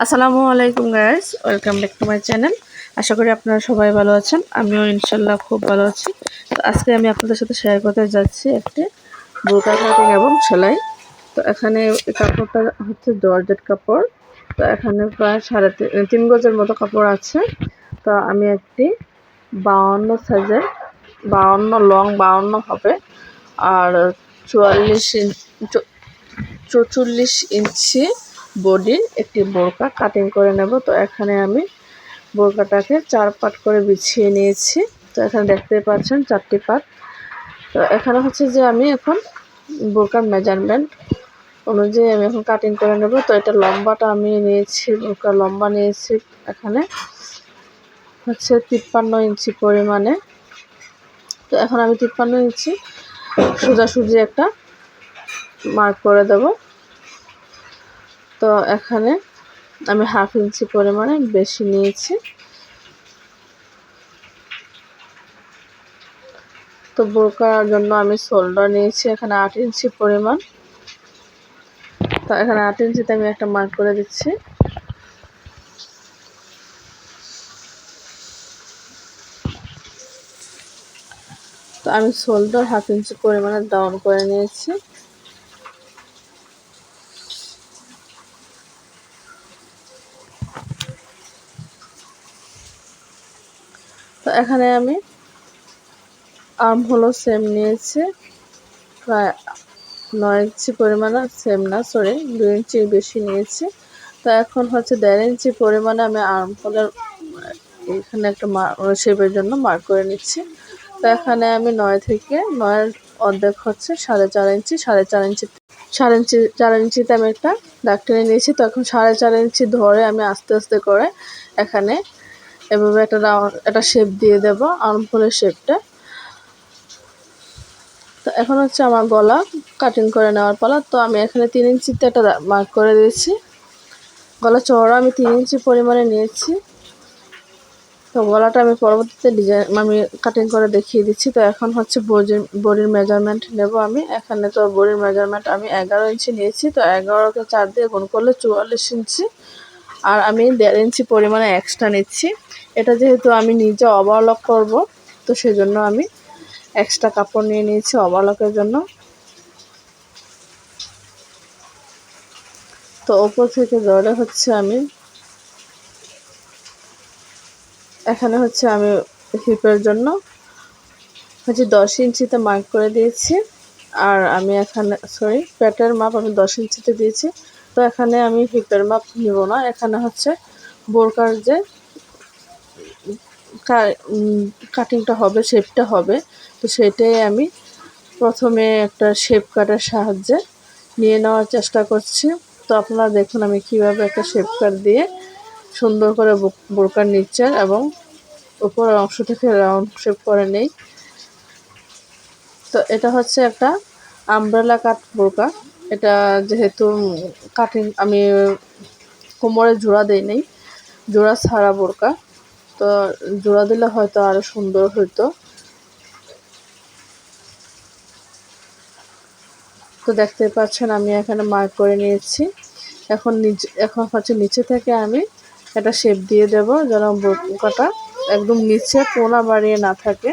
আসসালামু আলাইকুম guys, welcome back to my channel. আশা করি আপনারা সবাই ভালো আছেন। আমিও ইনশাল্লাহ খুব ভালো আছি। তো আজকে আমি আপনাদের সাথে শেয়ার করতে যাচ্ছি একটি বোরকা কাটিং এবং সেলাই। তো এখানে কাপড়টা হচ্ছে জর্জেট কাপড়। তো এখানে প্রায় 3.5 গজের মতো কাপড় আছে। তো আমি একটি 52 সাইজের, 52 লং, 52 হবে, আর 44 ইঞ্চি বডির একটি বোরকা কাটিং করে নেব। তো এখানে আমি বোরকাটাকে 4 পার্ট করে বিছিয়ে নিয়েছি। তো এখানে দেখতে পাচ্ছেন 4টি পার্ট। তো এখানে হচ্ছে যে আমি এখন বোরকার মেজারমেন্ট অনুযায়ী আমি এখন কাটিং করে নেব। তো এটা লম্বাটা আমি নিয়েছি, বোরকার লম্বা নিয়েছি এখানে হচ্ছে 53 ইঞ্চি পরিমাণে। তো এখন আমি 53 ইঞ্চি সোজাসুজি একটা মার্ক করে দেব। তো এখানে আমি 1/2 ইঞ্চি পরিমাণে বেশি নিয়েছি। তো বোরকার জন্য আমি শোল্ডার নিয়েছি এখানে 8 ইঞ্চি পরিমাণ। তো এখানে 8 ইঞ্চিতে আমি একটা মার্ক করে দিচ্ছি। তো আমি শোল্ডার 1/2 ইঞ্চি পরিমাণে ডাউন করে নিয়েছি। তো এখানে আমি আর্ম হলো সেম নিয়েছি, প্রায় 9 ইঞ্চি পরিমাণে, সেম না সরি 2 ইঞ্চি বেশি নিয়েছি। তো এখন হচ্ছে 1.5 ইঞ্চি পরিমাণে আমি আর্ম হোলের এখানে একটা শেপের জন্য মার্ক করে নিচ্ছি। তো এখানে আমি 9 থেকে 9 অর্ধেক হচ্ছে 4.5 ইঞ্চি, 4 ইঞ্চিতে আমি একটা দাগ টেনে নিয়েছি। তো এখন 4.5 ইঞ্চি ধরে আমি আস্তে আস্তে করে এখানে এভাবে একটা শেপ দিয়ে দেব, আর্মহোলের শেপটা। তো এখন হচ্ছে আমার গলা কাটিং করে নেওয়ার পালা। তো আমি এখানে 3 ইঞ্চিতে একটা মার্ক করে দিয়েছি। গলা চওড়া আমি 3 ইঞ্চি পরিমাণে নিয়েছি। তো গলাটা আমি পরবর্তীতে আমি কাটিং করে দেখিয়ে দিচ্ছি। তো এখন হচ্ছে বডির মেজারমেন্ট নেব আমি এখানে। তো বডির মেজারমেন্ট আমি 11 ইঞ্চি নিয়েছি। তো 11কে 4 দিয়ে গুণ করলে 44 ইঞ্চি, আর আমি 1.5 ইঞ্চি পরিমাণে এক্সট্রা নিচ্ছি। এটা যেহেতু আমি নিজে ওভারলক করব, তো সেজন্য আমি এক্সট্রা কাপড় নিয়ে নিয়েছি ওভারলকের জন্য। তো ওপর থেকে ধরে হচ্ছে আমি এখানে হচ্ছে আমি হিপের জন্য হচ্ছে 10 ইঞ্চিতে মার্ক করে দিয়েছি। আর আমি এখানে পেটের মাপ আমি 10 ইঞ্চিতে দিয়েছি। তো এখানে আমি হিপের মাপ নিব না, এখানে হচ্ছে বোরকার যে কাটিংটা হবে, শেপটা হবে, তো সেটাই আমি প্রথমে একটা শেপ কাটার সাহায্যে নিয়ে নেওয়ার চেষ্টা করছি। তো আপনারা দেখুন আমি কিভাবে একটা শেপ কাট দিয়ে সুন্দর করে বোরকার নিচের এবং উপরের অংশ থেকে রাউন্ড শেপ করে নেই। তো এটা হচ্ছে একটা আমব্রেলা কাট বোরকা। এটা যেহেতু কাটিং আমি কোমরে জোড়া দেই নেই, জোড়া ছাড়া বোরকা। তো জোড়া দিলে হয়তো আরো সুন্দর হতো। তো দেখতে পাচ্ছেন আমি এখানে মার্ক করে নিয়েছি। এখন হচ্ছে নিচে থেকে আমি একটা শেপ দিয়ে দেব যেন বোরকাটা একদম নিচে কোনা বাড়িয়ে না থাকে।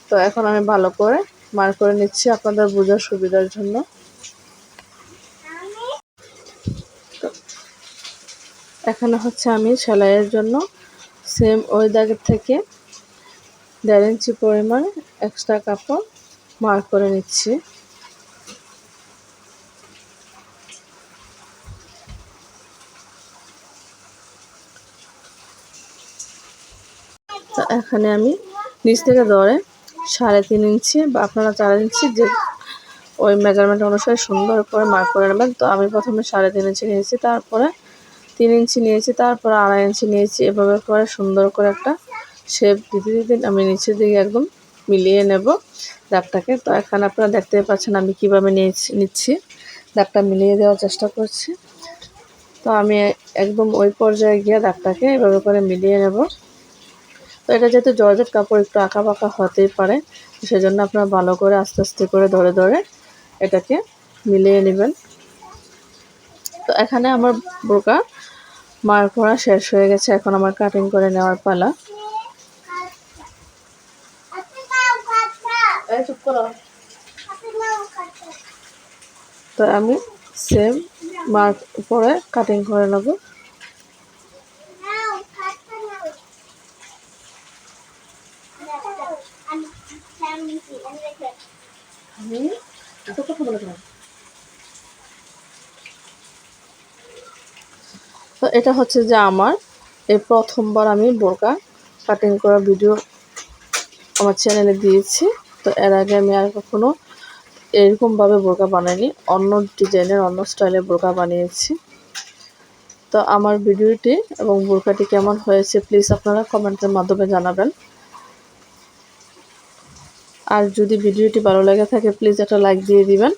তো এখন আমি ভালো করে মার্ক করে নিচ্ছি আপনাদের বোঝার সুবিধার জন্য। এখানে হচ্ছে আমি সেলাইয়ের জন্য সেম ওই দাগের থেকে 1.5 ইঞ্চি পরিমাণ এক্সট্রা কাপড় মার্ক করে নিচ্ছি। তো এখানে আমি নিচ থেকে ধরে 3.5 ইঞ্চি বা আপনারা 4 ইঞ্চি যে ওই মেজারমেন্ট অনুসারে সুন্দর করে মার্ক করে নেবেন। তো আমি প্রথমে 3.5 ইঞ্চি নিয়েছি, তারপরে 3 ইঞ্চি নিয়েছি, তারপরে 2.5 ইঞ্চি নিয়েছি। এভাবে করে সুন্দর করে একটা শেপ দিতে দিতে আমি নিচের দিকে একদম মিলিয়ে নেব দাগটাকে। তো এখানে আপনারা দেখতে পাচ্ছেন আমি কীভাবে নিচ্ছি, দাগটা মিলিয়ে দেওয়ার চেষ্টা করছি। তো আমি একদম ওই পর্যায়ে গিয়ে দাগটাকে এভাবে করে মিলিয়ে নেব। তো এটা যেহেতু জর্জেট কাপড় একটু আঁকা বাঁকা হতেই পারে, সেজন্য আপনারা ভালো করে আস্তে আস্তে করে ধরে ধরে এটাকে মিলিয়ে নেবেন। তো এখানে আমার বোরকা মার্ক করা শেষ হয়ে গেছে, এখন আমার কাটিং করে নেওয়ার পালা। তো আমি সেম মার্ক করে কাটিং করে নেব। তো এটা হচ্ছে যে আমার এই প্রথমবার আমি বোরকা কাটিং করা ভিডিও আমার চ্যানেলে দিয়েছি। তো এর আগে আমি আর কখনো এরকমভাবে বোরকা বানাইনি, অন্য ডিজাইনের অন্য স্টাইলের বোরকা বানিয়েছি। তো আমার ভিডিওটি এবং বোরকাটি কেমন হয়েছে প্লিজ আপনারা কমেন্টের মাধ্যমে জানাবেন। আর যদি ভিডিওটি ভালো লেগে থাকে প্লিজ একটা লাইক দিয়ে দিবেন,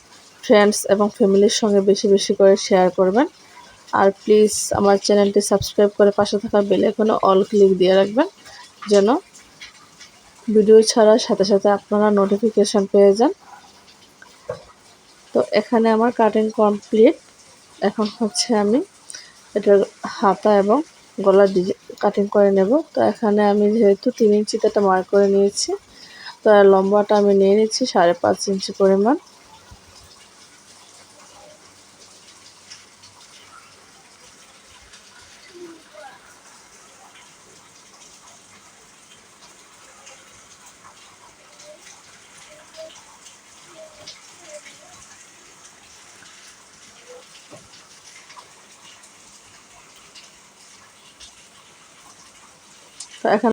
ফ্রেন্ডস এবং ফ্যামিলির সঙ্গে বেশি বেশি করে শেয়ার করবেন। আর প্লিজ আমার চ্যানেলটি সাবস্ক্রাইব করে পাশে থাকা বেল আইকনে অল ক্লিক দিয়ে রাখবেন, যেন ভিডিও ছাড়ার সাথে সাথে আপনারা নোটিফিকেশন পেয়ে যান। তো এখানে আমার কাটিং কমপ্লিট। এখন হচ্ছে আমি এটার হাতা এবং গলার ডিজাইন কাটিং করে নেব। তো এখানে আমি যেহেতু 3 ইঞ্চিতে একটা মার্ক করে নিয়েছি, তো আর লম্বাটা আমি নিয়ে নিচ্ছি 5.5 ইঞ্চি পরিমাণ। তো এখানে